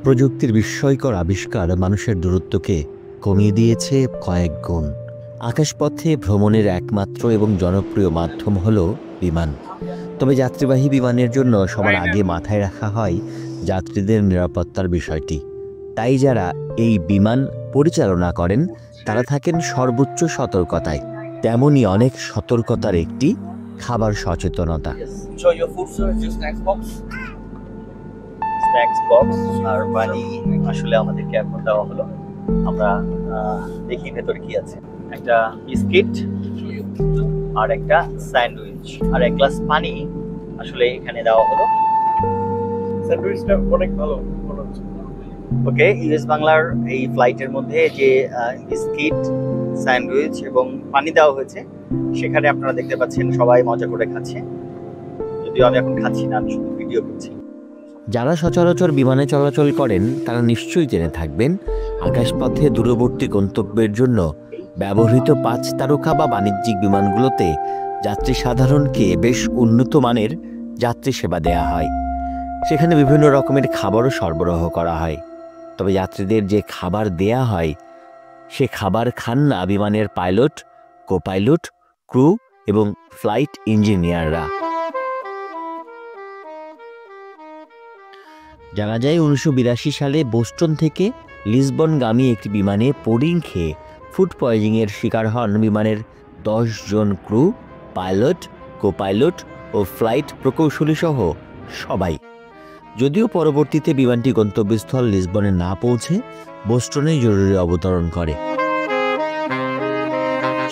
প্রযুক্তির বিস্ময়কর আবিষ্কার মানুষের দূরত্বকে কমিয়ে দিয়েছে কয়েক গুণ। আকাশপথে ভ্রমণের একমাত্র এবং জনপ্রিয় মাধ্যম হল বিমান। তবে যাত্রীবাহী বিমানের জন্য সবার আগে মাথায় রাখা হয় যাত্রীদের নিরাপত্তার বিষয়টি। তাই যারা এই বিমান পরিচালনা করেন তারা থাকেন সর্বোচ্চ সতর্কতায়। তেমনই অনেক সতর্কতার একটি খাবার সচেতনতা। স্ন্যাক্স বক্স আর পানি আসলে আমাদেরকে এখন দেওয়া হলো। আমরা দেখি ভেতরে কি আছে। একটা বিস্কিট আর একটা স্যান্ডউইচ আর এক গ্লাস পানি আসলে এখানে দেওয়া হলো। স্যান্ডউইচটা অনেক ভালো মনে হচ্ছে। ওকে, ইউএস বাংলার এই ফ্লাইটের মধ্যে যে বিস্কিট, স্যান্ডউইচ এবং পানি দেওয়া হয়েছে সেখানে আপনারা দেখতে পাচ্ছেন সবাই মজা করে খাচ্ছে। যদিও আমি এখন খাচ্ছি না, আমি শুধু ভিডিও করছি। যারা সচরাচর বিমানে চলাচল করেন তারা নিশ্চয়ই জেনে থাকবেন আকাশপথে দূরবর্তী গন্তব্যের জন্য ব্যবহৃত 5 তারকা বা বাণিজ্যিক বিমানগুলোতে যাত্রী সাধারণকে বেশ উন্নত মানের যাত্রী সেবা দেয়া হয়। সেখানে বিভিন্ন রকমের খাবারও সরবরাহ করা হয়। তবে যাত্রীদের যে খাবার দেয়া হয় সে খাবার খান না বিমানের পাইলট, কোপাইলট, ক্রু এবং ফ্লাইট ইঞ্জিনিয়াররা। জানা যায় 1982 সালে বোস্টন থেকে লিসবনগামী একটি বিমানে পুডিং খেয়ে ফুড পয়জনিংয়ের শিকার হন বিমানের 10 জন ক্রু, পাইলট, কোপাইলট ও ফ্লাইট প্রকৌশলী সহ সবাই। যদিও পরবর্তীতে বিমানটি গন্তব্যস্থল লিসবনে না পৌঁছে বোস্টনে জরুরি অবতরণ করে।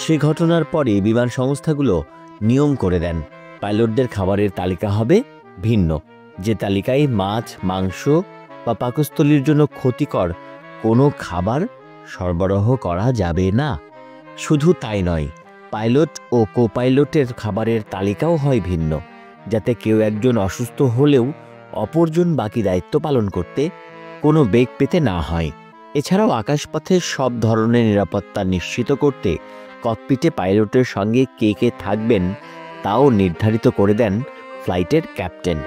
সে ঘটনার পরে বিমান সংস্থাগুলো নিয়ম করে দেন পাইলটদের খাবারের তালিকা হবে ভিন্ন, যে তালিকায় মাছ, মাংস বা পাকস্থলীর জন্য ক্ষতিকর কোনো খাবার সরবরাহ করা যাবে না। শুধু তাই নয়, পাইলট ও কোপাইলটের খাবারের তালিকাও হয় ভিন্ন, যাতে কেউ একজন অসুস্থ হলেও অপরজন বাকি দায়িত্ব পালন করতে কোনো বেগ পেতে না হয়। এছাড়াও আকাশপথে সব ধরনের নিরাপত্তা নিশ্চিত করতে ককপিটে পাইলটের সঙ্গে কে কে থাকবেন তাও নির্ধারিত করে দেন ফ্লাইটের ক্যাপ্টেন।